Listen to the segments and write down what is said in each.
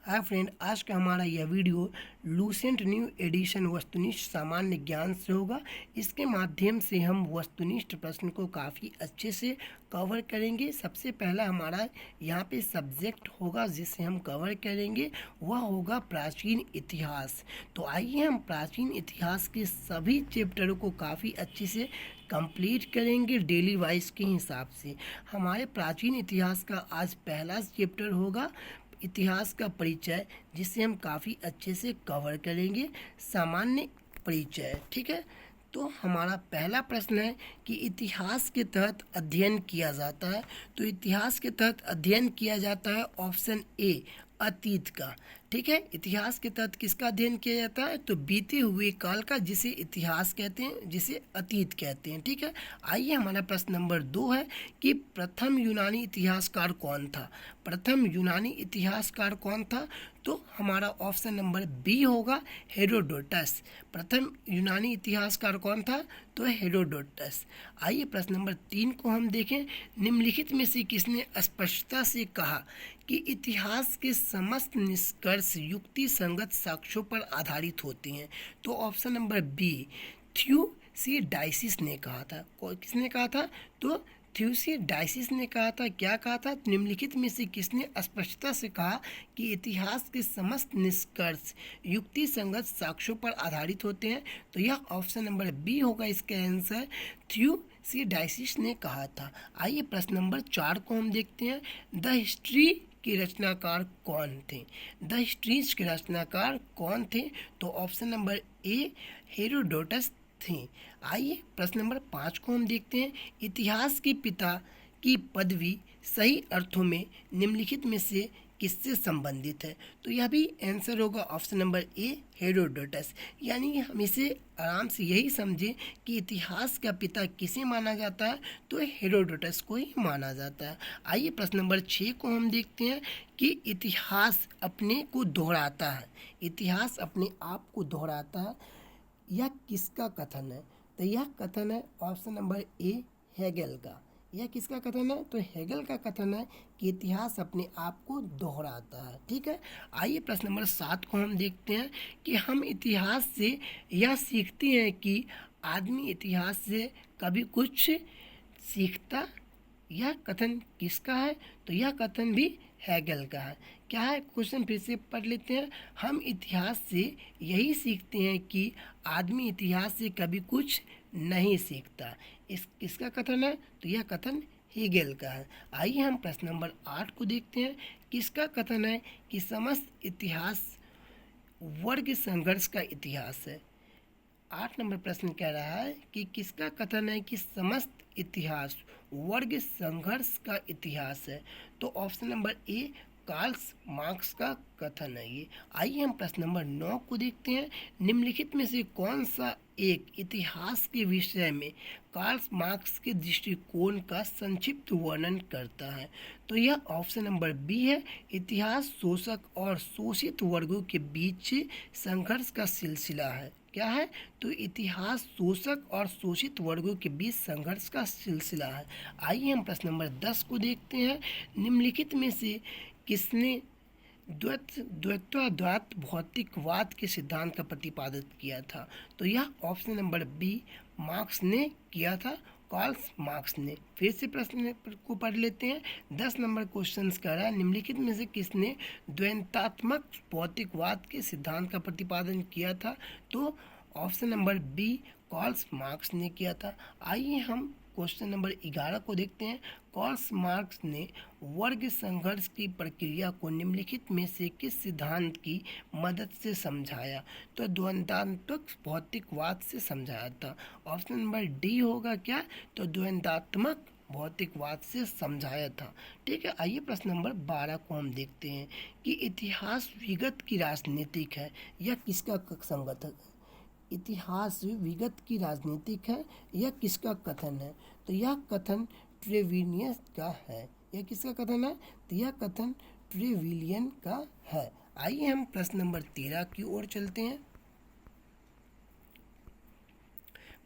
Hi friend, आज का हमारा यह वीडियो लूसेंट न्यू एडिशन वस्तुनिष्ठ सामान्य ज्ञान से होगा। इसके माध्यम से हम वस्तुनिष्ठ प्रश्न को काफ़ी अच्छे से कवर करेंगे। सबसे पहला हमारा यहाँ पे सब्जेक्ट होगा जिसे हम कवर करेंगे, वह होगा प्राचीन इतिहास। तो आइए हम प्राचीन इतिहास के सभी चैप्टरों को काफ़ी अच्छे से कंप्लीट करेंगे डेली वाइज के हिसाब से। हमारे प्राचीन इतिहास का आज पहला चैप्टर होगा इतिहास का परिचय, जिसे हम काफ़ी अच्छे से कवर करेंगे। सामान्य परिचय, ठीक है। तो हमारा पहला प्रश्न है कि इतिहास के तहत अध्ययन किया जाता है। तो इतिहास के तहत अध्ययन किया जाता है ऑप्शन ए, अतीत का। ठीक है, इतिहास के तहत किसका अध्ययन किया जाता है? तो बीते हुए काल का, जिसे इतिहास कहते हैं, जिसे अतीत कहते हैं। ठीक है, आइए हमारा प्रश्न नंबर 2 है कि प्रथम यूनानी इतिहासकार कौन था। प्रथम यूनानी इतिहासकार कौन था? तो हमारा ऑप्शन नंबर बी होगा, हेरोडोटस। प्रथम यूनानी इतिहासकार कौन था? तो हेरोडोटस। आइए प्रश्न नंबर 3 को हम देखें। निम्नलिखित में से किसने स्पष्टता से कहा कि इतिहास के समस्त निष्कर्ष युक्ति संगत साक्ष्यों पर आधारित होते हैं? तो ऑप्शन नंबर बी, थ्यूसिडाइसिस ने कहा था। किसने कहा था? तो थ्यूसिडाइसिस ने कहा था। क्या कहा था? निम्नलिखित में से किसने स्पष्टता से कहा कि इतिहास के समस्त निष्कर्ष युक्ति संगत साक्ष्यों पर आधारित होते हैं? तो यह ऑप्शन नंबर बी होगा इसका आंसर, थ्यूसिडाइसिस ने कहा था। आइए प्रश्न नंबर 4 को हम देखते हैं। द हिस्ट्री के रचनाकार कौन थे? द हिस्ट्रीज के रचनाकार कौन थे? तो ऑप्शन नंबर ए, हेरोडोटस थे। आइए प्रश्न नंबर 5 को हम देखते हैं। इतिहास के पिता की पदवी सही अर्थों में निम्नलिखित में से किससे संबंधित है? तो यह भी आंसर होगा ऑप्शन नंबर ए, हेरोडोटस। यानी हम इसे आराम से यही समझें कि इतिहास का पिता किसे माना जाता है? तो हेरोडोटस को ही माना जाता है। आइए प्रश्न नंबर 6 को हम देखते हैं कि इतिहास अपने को दोहराता है। इतिहास अपने आप को दोहराता है, यह किसका कथन है? तो यह कथन है ऑप्शन नंबर ए, हेगेल का। यह किसका कथन है? तो हेगेल का कथन है कि इतिहास अपने आप को दोहराता है। ठीक है, आइए प्रश्न नंबर 7 को हम देखते हैं कि हम इतिहास से यह सीखते हैं कि आदमी इतिहास से कभी कुछ सीखता। यह कथन किसका है? तो यह कथन भी हेगेल का है। क्या है? क्वेश्चन फिर से पढ़ लेते हैं। हम इतिहास से यही सीखते हैं कि आदमी इतिहास से कभी कुछ नहीं सीखता। इस किसका कथन है? तो यह कथन हेगेल का है। आइए हम प्रश्न नंबर 8 को देखते हैं। किसका कथन है कि समस्त इतिहास वर्ग संघर्ष का इतिहास है? 8 नंबर प्रश्न कह रहा है कि किसका कथन है कि समस्त इतिहास वर्ग संघर्ष का इतिहास है? तो option number A, Karl Marx का कथन है ये। आइए हम प्रश्न नंबर 9 को देखते हैं। निम्नलिखित में से कौन सा एक इतिहास के विषय में कार्ल मार्क्स के दृष्टिकोण का संक्षिप्त वर्णन करता है? तो यह ऑप्शन नंबर बी है, इतिहास शोषक और शोषित वर्गों के बीच संघर्ष का सिलसिला है। क्या है? तो इतिहास शोषक और शोषित वर्गों के बीच संघर्ष का सिलसिला है। आइए हम प्रश्न नंबर 10 को देखते हैं। निम्नलिखित में से किसने द्वैतवाद भौतिकवाद के सिद्धांत का प्रतिपादित किया था? तो यह ऑप्शन नंबर बी, मार्क्स ने किया था, कार्ल मार्क्स ने। फिर से प्रश्न को पढ़ लेते हैं। 10 नंबर क्वेश्चन कर रहा है। निम्नलिखित में से किसने द्वैतात्मक भौतिकवाद के सिद्धांत का प्रतिपादन किया था? तो option number B, Karl Marx ने किया था। आइए हम क्वेश्चन नंबर 11 को देखते हैं। कार्ल मार्क्स ने वर्ग संघर्ष की प्रक्रिया को निम्नलिखित में से किस सिद्धांत की मदद से समझाया? तो द्वैतात्मक भौतिकवाद से समझाया था। ऑप्शन नंबर डी होगा क्या? तो द्वैतात्मक भौतिकवाद से समझाया था। ठीक है, आइए प्रश्न नंबर 12 को हम देखते हैं कि इतिहास विगत की राजनीतिक है, यह किसका संगत है? इतिहास विगत की राजनीतिक है, यह किसका कथन है? तो यह कथन ट्रेविनियस का है। यह किसका कथन है? तो यह कथन ट्रेविलियन का है। आइए हम प्रश्न नंबर 13 की ओर चलते हैं।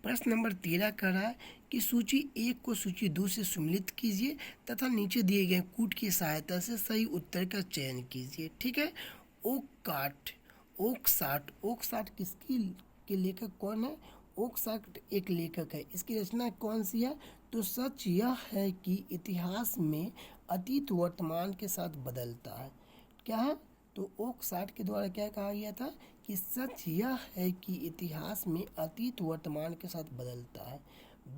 प्रश्न नंबर 13 कह रहा है कि सूची 1 को सूची 2 से सम्मिलित कीजिए तथा नीचे दिए गए कूट की सहायता से सही उत्तर का चयन कीजिए। ठीक है, ओकसाट किसकी के लेखक कौन है? ओकसाट एक लेखक है। इसकी रचना कौन सी है? तो सच यह है कि इतिहास में अतीत वर्तमान के साथ बदलता है। क्या है? तो ओकसाट के द्वारा क्या कहा गया था कि सच यह है कि इतिहास में अतीत वर्तमान के साथ बदलता है।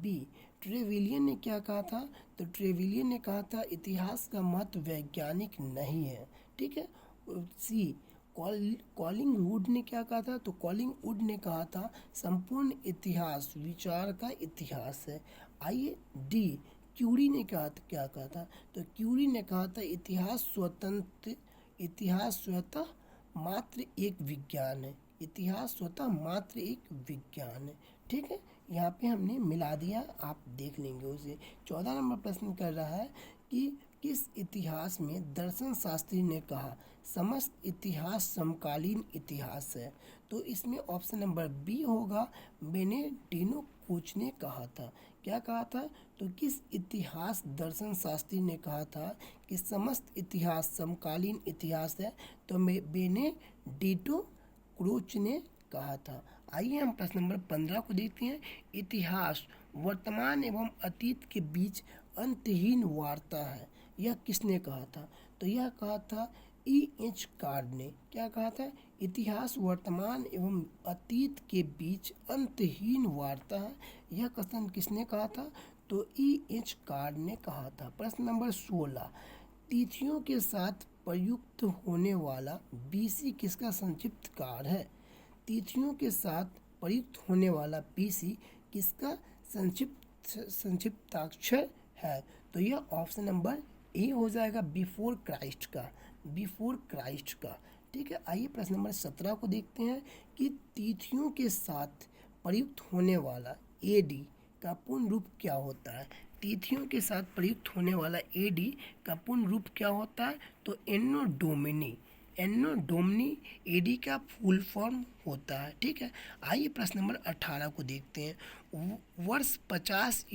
बी, ट्रेविलियन ने क्या कहा था? तो ट्रेविलियन ने कहा था इतिहास का महत्व वैज्ञानिक नहीं है। ठीक है। सी, कॉलिंगवुड ने क्या कहा था? तो कॉलिंगवुड ने कहा था संपूर्ण इतिहास विचार का इतिहास है। आइए डी, क्यूरी ने क्या कहा था? तो क्यूरी ने कहा था इतिहास स्वतः मात्र एक विज्ञान है। इतिहास स्वतः मात्र एक विज्ञान है। ठीक है, यहाँ पे हमने मिला दिया, आप देख लेंगे उसे। 14 नंबर प्रश्न कर रहा है कि किस इतिहास में दर्शन शास्त्री ने कहा समस्त इतिहास समकालीन इतिहास है? तो इसमें ऑप्शन नंबर बी होगा, बेनेडिक्टो कोच ने कहा था। क्या कहा था? तो किस इतिहास दर्शन शास्त्री ने कहा था कि समस्त इतिहास समकालीन इतिहास है? तो बेनेडिक्टो कोच ने कहा था। आइए हम प्रश्न नंबर 15 को देखते हैं। इतिहास वर्तमान एवं अतीत के बीच अंतहीन वार्ता है, यह किसने कहा था? तो यह कहा था E.H. कार्ड ने। क्या कहा था? इतिहास वर्तमान एवं अतीत के बीच अंतहीन वार्ता है, यह कथन किसने कहा था? तो E.H. कार्ड ने कहा था। प्रश्न नंबर 16, तिथियों के साथ प्रयुक्त होने वाला BC किसका संक्षिप्त कार्य है? तिथियों के साथ प्रयुक्त होने वाला BC किसका संक्षिप्ताक्षर है? तो यह ऑप्शन नंबर ए हो जाएगा, बिफोर क्राइस्ट का। ठीक है। आइए प्रश्न नंबर 17 को देखते हैं कि तिथियों के साथ प्रयुक्त होने वाला AD का पूर्ण रूप क्या होता है? तिथियों के साथ प्रयुक्त होने वाला AD का पूर्ण रूप क्या होता है? तो एन्नो डोमिनी AD का फुल फॉर्म होता है। ठीक है। आइए प्रश्न नंबर 18 को देखते हैं। वर्ष 50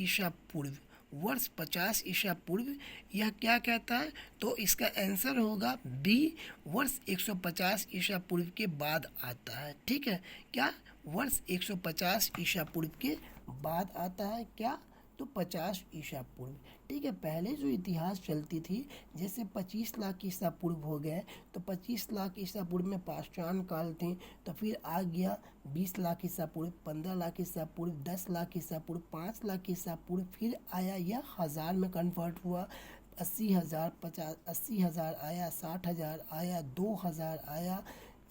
ईसा पूर्व यह क्या कहता है? तो इसका आंसर होगा बी, वर्ष 150 ईसा पूर्व के बाद आता है। ठीक है। क्या? वर्ष 150 ईसा पूर्व के बाद आता है। क्या? तो 50 ईसा पूर्व। ठीक है। पहले जो इतिहास चलती थी, जैसे 25 लाख ईसा पूर्व हो गए, तो 25 लाख ईसा पूर्व में पाषाण काल थे, तो फिर आ गया 20 लाख ईसा पूर्व, 15 लाख ईसा पूर्व, 10 लाख ईसा पूर्व, 5 लाख ईसा पूर्व, फिर आया यह हज़ार में कन्वर्ट हुआ, 80,000, 80,000 आया, 60,000 आया, 2,000 आया,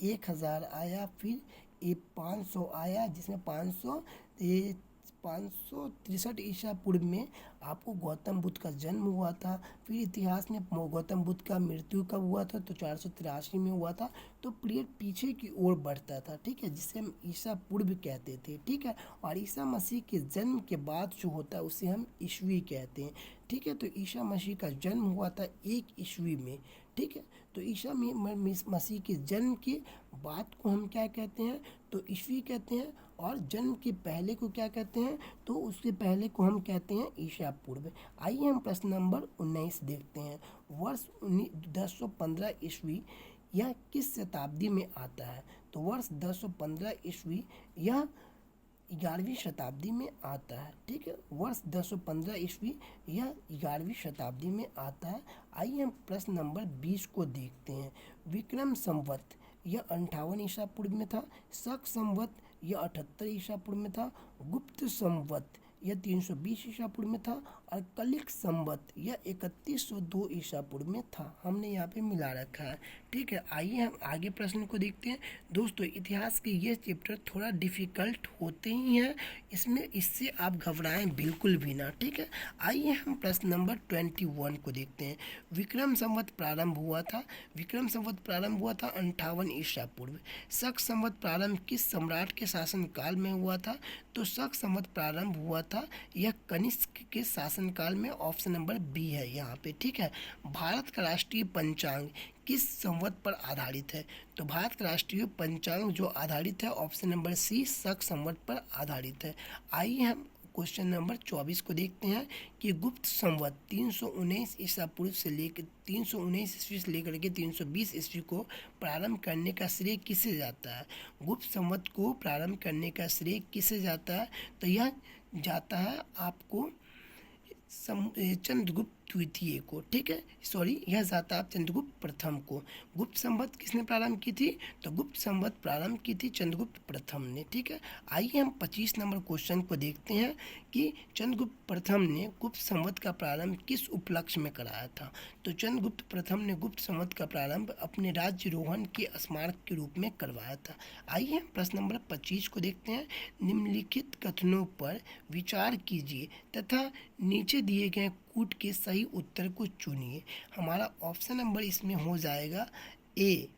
1,000 आया, फिर ये 500 आया, जिसमें 563 ईसा पूर्व में आपको गौतम बुद्ध का जन्म हुआ था। फिर इतिहास में गौतम बुद्ध का मृत्यु कब हुआ था? तो 483 में हुआ था। तो पीरियड पीछे की ओर बढ़ता था। ठीक है, जिसे हम ईसा पूर्व कहते थे। ठीक है। और ईसा मसीह के जन्म के बाद जो होता है उसे हम ईस्वी कहते हैं। ठीक है। तो ईसा मसीह का जन्म हुआ था 1 ईस्वी में। ठीक है। तो ईसा मसीह के जन्म के बाद को हम क्या कहते हैं? तो ईस्वी कहते हैं। और जन्म के पहले को क्या कहते हैं? तो उसके पहले को हम कहते हैं ईसा पूर्व। आइए हम प्रश्न नंबर 19 देखते हैं। वर्ष 1015 ईस्वी यह किस शताब्दी में आता है? तो वर्ष 1015 ईस्वी यह 11वीं शताब्दी में आता है। ठीक है। वर्ष 1015 ईस्वी यह 11वीं शताब्दी में आता है। आइए हम प्रश्न नंबर 20 को देखते हैं। विक्रम संवत यह 58 ईसा पूर्व में था। शक संवत यह 78 ईसा पूर्व में था। गुप्त संवत यह 320 ईसा पूर्व में था। और कलिक संवत यह 3102 ईसा पूर्व में था। हमने यहाँ पे मिला रखा है। ठीक है। आइए हम आगे प्रश्न को देखते हैं। दोस्तों, इतिहास के ये चैप्टर थोड़ा डिफ़िकल्ट होते ही हैं, इससे आप घबराएं बिल्कुल भी ना। ठीक है। आइए हम प्रश्न नंबर 21 को देखते हैं। विक्रम संवत प्रारंभ हुआ था 58 ईसा पूर्व। शक संवत प्रारंभ किस सम्राट के शासन काल में हुआ था? तो शक संवत प्रारंभ हुआ था यह कनिष्क के शासनकाल में। ऑप्शन नंबर बी है यहाँ पे। ठीक है। भारत का राष्ट्रीय पंचांग किस संवत पर आधारित है? तो भारत का राष्ट्रीय पंचांग जो आधारित है, ऑप्शन नंबर सी, शक संवत पर आधारित है। आइए हम क्वेश्चन नंबर 24 को देखते हैं कि गुप्त संवत 319 ईसा पूर्व से लेकर 319 ईस्वी से लेकर के 320 ईस्वी को प्रारंभ करने का श्रेय किसे जाता है। गुप्त संवत को प्रारंभ करने का श्रेय किसे जाता है, तो यह जाता है आपको चंद्रगुप्त द्वितीय को, ठीक है, सॉरी, यह जाता है चंद्रगुप्त प्रथम को। गुप्त संवत किसने प्रारंभ की थी, तो गुप्त संवत प्रारंभ की थी चंद्रगुप्त प्रथम ने, ठीक है। आइए हम 25 नंबर क्वेश्चन को देखते हैं कि चंद्रगुप्त प्रथम ने गुप्त संवत का प्रारंभ किस उपलक्ष्य में कराया था। तो चंद्रगुप्त प्रथम ने गुप्त संवत का प्रारंभ अपने राज्यरोहण के स्मारक के रूप में करवाया था। आइए हम प्रश्न नंबर 25 को देखते हैं। निम्नलिखित कथनों पर विचार कीजिए तथा नीचे दिए गए कूट के सही उत्तर को चुनिए। हमारा ऑप्शन नंबर इसमें हो जाएगा ए।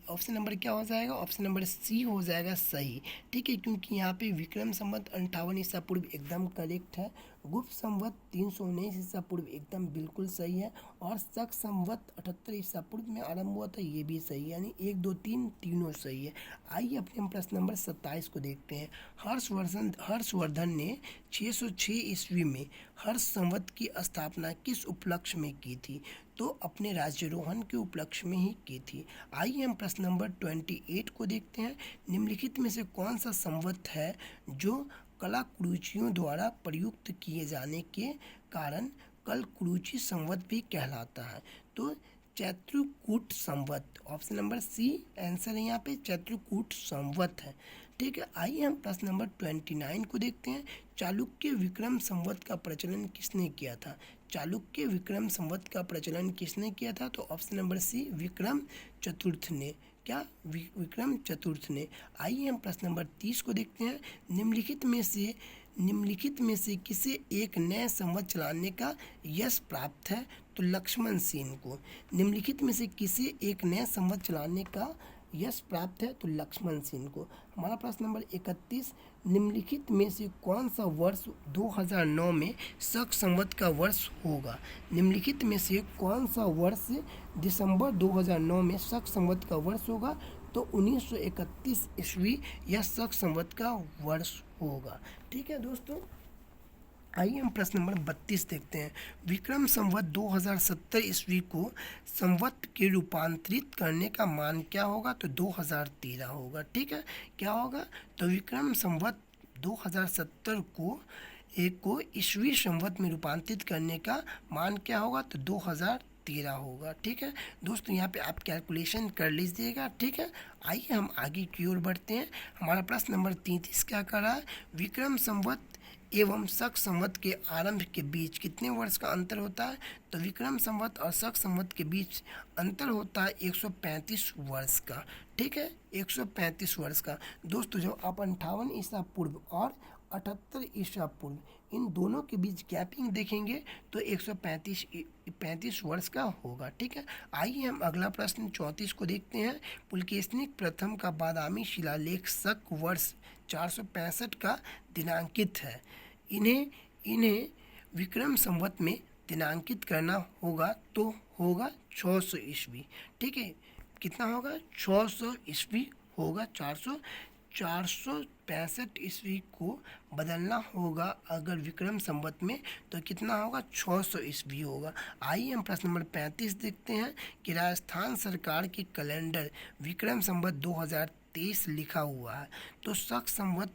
ऑप्शन नंबर क्या हो जाएगा, ऑप्शन नंबर सी हो जाएगा सही, ठीक है, क्योंकि यहाँ पे विक्रम संवत 58 ईसा पूर्व एकदम करेक्ट है, गुप्त संवत 319 ईसा पूर्व एकदम बिल्कुल सही है, और शक संवत 78 ईसा पूर्व में आरंभ हुआ था, ये भी सही है, यानी 1 2 3 तीनों सही है। आइए अपने हम प्रश्न नंबर 27 को देखते हैं। हर्षवर्धन ने 606 ईस्वी में हर्ष संवत की स्थापना किस उपलक्ष्य में की थी, तो अपने राज्यरोहण के उपलक्ष्य में ही की थी। आइए हम प्रश्न नंबर 28 को देखते हैं। निम्नलिखित में से कौन सा संवत है जो कला कुरुचियों द्वारा प्रयुक्त किए जाने के कारण कल कुरुचि संवत भी कहलाता है, तो चैत्रकूट संवत, ऑप्शन नंबर सी आंसर है यहाँ पे, चैत्रकूट संवत है, ठीक है। आइए हम प्रश्न नंबर 29 को देखते हैं। चालुक्य विक्रम संवत का प्रचलन किसने किया था। चालुक्य विक्रम संवत का प्रचलन किसने किया था, तो ऑप्शन नंबर सी विक्रम चतुर्थ ने, क्या विक्रम चतुर्थ ने। आइए हम प्रश्न नंबर 30 को देखते हैं। निम्नलिखित में से किसे एक नए संवत चलाने का यश प्राप्त है, तो लक्ष्मण सेन को। निम्नलिखित में से किसे एक नए संवत चलाने का यश प्राप्त है, तो लक्ष्मण सेन को। हमारा प्रश्न नंबर 31। निम्नलिखित में से कौन सा वर्ष 2009 में शक संवत का वर्ष होगा। निम्नलिखित में से कौन सा वर्ष दिसंबर 2009 में शक संवत का वर्ष होगा, तो 1931 ईस्वी यह शक संवत का वर्ष होगा, ठीक है दोस्तों। आइए हम प्रश्न नंबर 32 देखते हैं। विक्रम संवत 2070 ईस्वी को संवत के रूपांतरित करने का मान क्या होगा, तो 2013 होगा, ठीक है। क्या होगा, तो विक्रम संवत 2070 को ईस्वी संवत में रूपांतरित करने का मान क्या होगा, तो 2013 होगा, ठीक है दोस्तों। यहाँ पे आप कैलकुलेशन कर लीजिएगा, ठीक है। आइए हम आगे की ओर बढ़ते हैं। हमारा प्रश्न नंबर 33 क्या कर रहा है। विक्रम संवत एवं शक संवत के आरंभ के बीच कितने वर्ष का अंतर होता है, तो विक्रम संवत और शक संवत के बीच अंतर होता है 135 वर्ष का, ठीक है, 135 वर्ष का। दोस्तों जब आप 58 ईसा पूर्व और 78 ईसा पूर्व इन दोनों के बीच गैपिंग देखेंगे तो 135 वर्ष का होगा, ठीक है। आइए हम अगला प्रश्न 34 को देखते हैं। पुलकेशिनी प्रथम का बादामी शिलालेख शक वर्ष 465 का दिनांकित है। इन्हें विक्रम संवत में दिनांकित करना होगा, तो होगा 600 ईस्वी, ठीक है। कितना होगा, 600 ईस्वी होगा। 465 ईस्वी को बदलना होगा अगर विक्रम संवत में, तो कितना होगा, 600 ईस्वी होगा। आइए हम प्रश्न नंबर 35 देखते हैं कि राजस्थान सरकार की कैलेंडर विक्रम संवत 2023 लिखा हुआ है, तो शक संवत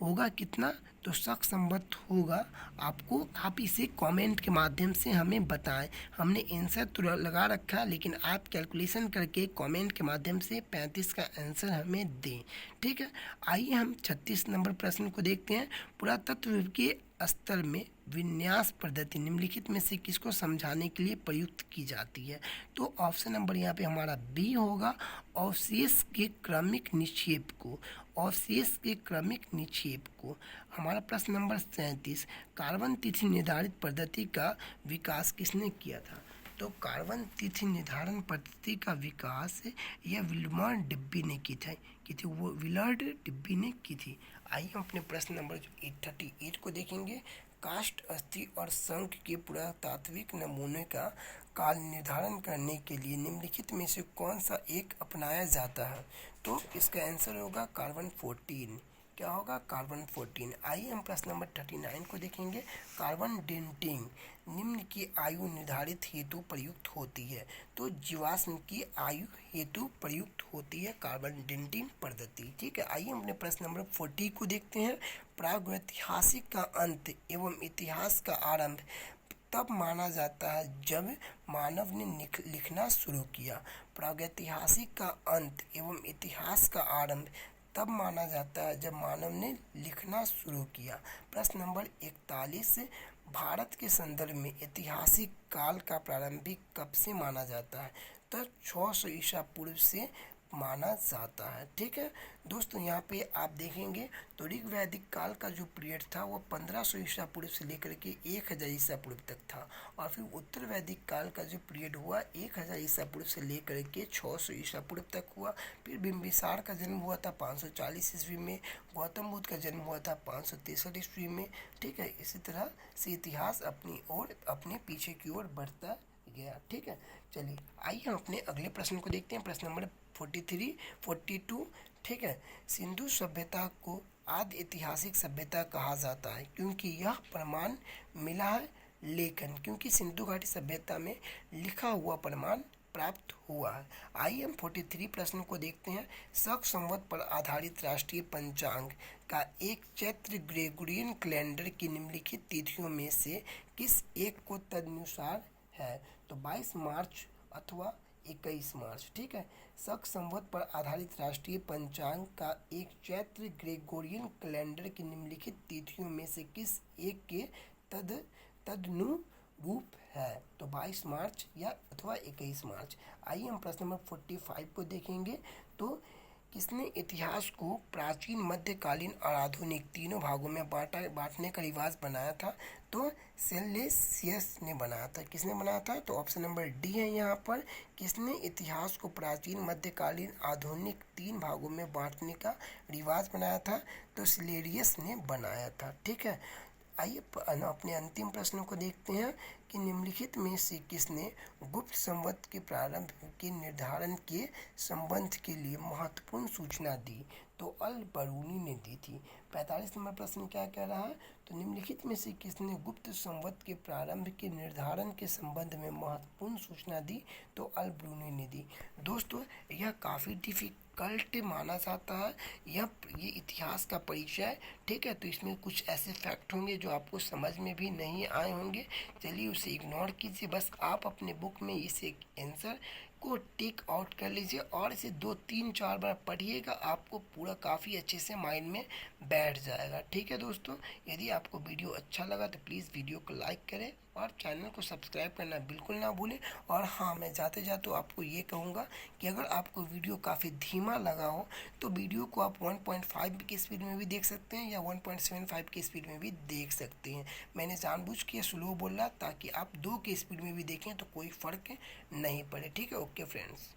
होगा कितना, तो शक संवत होगा आपको, आप इसे कमेंट के माध्यम से हमें बताएं। हमने आंसर तो लगा रखा है, लेकिन आप कैलकुलेशन करके कमेंट के माध्यम से 35 का आंसर हमें दें, ठीक है। आइए हम 36 नंबर प्रश्न को देखते हैं। पुरातत्व के स्तर में विन्यास पद्धति निम्नलिखित में से किसको समझाने के लिए प्रयुक्त की जाती है, तो ऑप्शन नंबर यहाँ पे हमारा बी होगा, अवशेष के क्रमिक निक्षेप को, अवशेष के क्रमिक निक्षेप को। हमारा प्रश्न नंबर 37। कार्बन तिथि निर्धारित पद्धति का विकास किसने किया था, तो कार्बन तिथि निर्धारण पद्धति का विकास यह विल्मर डिब्बी ने की थी, वो विलर्ड डिब्बी ने की थी। आइए हम अपने प्रश्न नंबर 38 को देखेंगे। काष्ठ, अस्थि और शंख के पुरातात्विक नमूने का काल निर्धारण करने के लिए निम्नलिखित में से कौन सा एक अपनाया जाता है, तो इसका आंसर होगा कार्बन 14। क्या होगा, कार्बन 14। आइए हम प्रश्न नंबर 39 को देखेंगे। कार्बन डेटिंग निम्न की आयु निर्धारित हेतु प्रयुक्त होती है। तो जीवाश्म की आयु हेतु प्रयुक्त होती है कार्बन डेटिंग पद्धति। ठीक है, आइए हम अपने प्रश्न नंबर 40 को देखते हैं। प्रागैतिहासिक का अंत एवं इतिहास का आरंभ तब माना जाता है जब मानव ने लिखना शुरू किया। प्रागैतिहासिक का अंत एवं इतिहास का आरंभ तब माना जाता है जब मानव ने लिखना शुरू किया। प्रश्न नंबर 41, भारत के संदर्भ में ऐतिहासिक काल का प्रारंभिक कब से माना जाता है। तो 600 ईसा पूर्व से माना जाता है। ठीक है दोस्तों, यहाँ पे आप देखेंगे तो ऋग वैदिक काल का जो पीरियड था वो 1500 ईसा पूर्व से लेकर के 1000 ईसा पूर्व तक था। और फिर उत्तर वैदिक काल का जो पीरियड हुआ 1000 ईसा पूर्व से लेकर के 600 ईसा पूर्व तक हुआ। फिर बिंबिसार का जन्म हुआ था 540 ईस्वी में। गौतम बुद्ध का जन्म हुआ था 563 ईस्वी में। ठीक है, इसी तरह से इतिहास अपनी ओर अपने पीछे की ओर बढ़ता गया। ठीक है, चलिए आइए हम अपने अगले प्रश्न को देखते हैं। प्रश्न नंबर 43, 42। ठीक है, सिंधु सभ्यता को आदि ऐतिहासिक सभ्यता कहा जाता है क्योंकि यह प्रमाण मिला है लेखन, क्योंकि सिंधु घाटी सभ्यता में लिखा हुआ प्रमाण प्राप्त हुआ है। आइए हम 43 प्रश्न को देखते हैं। शक संवत पर आधारित राष्ट्रीय पंचांग का एक चैत्र ग्रेगोरियन कैलेंडर की निम्नलिखित तिथियों में से किस एक को तदनुसार है। तो 22 मार्च अथवा 21 मार्च। ठीक है, शक संवत पर आधारित राष्ट्रीय पंचांग का एक चैत्र ग्रेगोरियन कैलेंडर की निम्नलिखित तिथियों में से किस एक के तदनुरूप है। तो 22 मार्च या अथवा 21 मार्च। आइए हम प्रश्न नंबर 45 को देखेंगे। तो किसने इतिहास को प्राचीन, मध्यकालीन और आधुनिक तीनों भागों में बांटने का रिवाज बनाया था। तो सेल्सियस ने बनाया था। किसने बनाया था, तो ऑप्शन नंबर डी है यहाँ पर। किसने इतिहास को प्राचीन, मध्यकालीन, आधुनिक 3 भागों में बांटने का रिवाज बनाया था, तो सिलेरियस ने बनाया था। ठीक है, आइए अपने अंतिम प्रश्न को देखते हैं कि निम्नलिखित में से किसने गुप्त संवत के प्रारंभ के निर्धारण के संबंध के लिए महत्वपूर्ण सूचना दी। तो अल बरूनी ने दी थी। 45 नंबर प्रश्न क्या कह रहा है, तो निम्नलिखित में से किसने गुप्त संवत के प्रारंभ के निर्धारण के संबंध में महत्वपूर्ण सूचना दी। तो अल बरूनी ने दी। दोस्तों, यह काफ़ी डिफिकल्ट माना जाता है ये इतिहास का परिचय। ठीक है, तो इसमें कुछ ऐसे फैक्ट होंगे जो आपको समझ में भी नहीं आए होंगे। चलिए उसे इग्नोर कीजिए, बस आप अपने बुक में इसे आंसर को टिक आउट कर लीजिए और इसे 2, 3, 4 बार पढ़िएगा। आपको पूरा काफ़ी अच्छे से माइंड में बैठ जाएगा। ठीक है दोस्तों, यदि आपको वीडियो अच्छा लगा तो प्लीज़ वीडियो को लाइक करें और चैनल को सब्सक्राइब करना बिल्कुल ना भूलें। और हाँ, मैं जाते जाते आपको ये कहूँगा कि अगर आपको वीडियो काफ़ी धीमा लगा हो तो वीडियो को आप 1.5 की स्पीड में भी देख सकते हैं या 1.75 की स्पीड में भी देख सकते हैं। मैंने जानबूझ के स्लो बोला ताकि आप 2 की स्पीड में भी देखें तो कोई फ़र्क नहीं पड़े। ठीक है, ओके फ्रेंड्स।